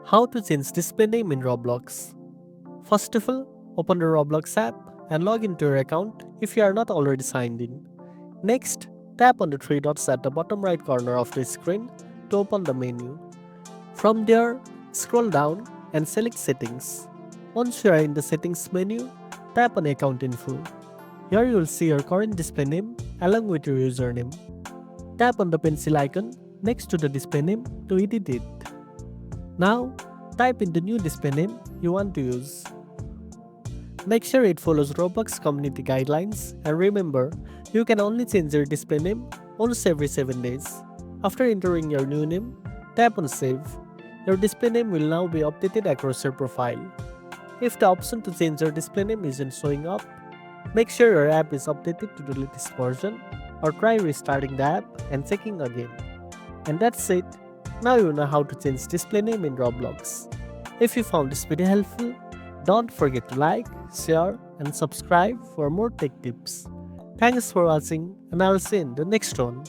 How to change display name in Roblox. First of all, open the Roblox app and log into your account if you are not already signed in. Next, tap on the three dots at the bottom right corner of the screen to open the menu. From there, scroll down and select Settings. Once you are in the Settings menu, tap on Account Info. Here you will see your current display name along with your username. Tap on the pencil icon next to the display name to edit it. Now, type in the new display name you want to use. Make sure it follows Roblox community guidelines, and remember, you can only change your display name once every 7 days. After entering your new name, tap on Save. Your display name will now be updated across your profile. If the option to change your display name isn't showing up, make sure your app is updated to the latest version, or try restarting the app and checking again. And that's it. Now you know how to change display name in Roblox. If you found this video helpful, don't forget to like, share, and subscribe for more tech tips. Thanks for watching, and I'll see you in the next one.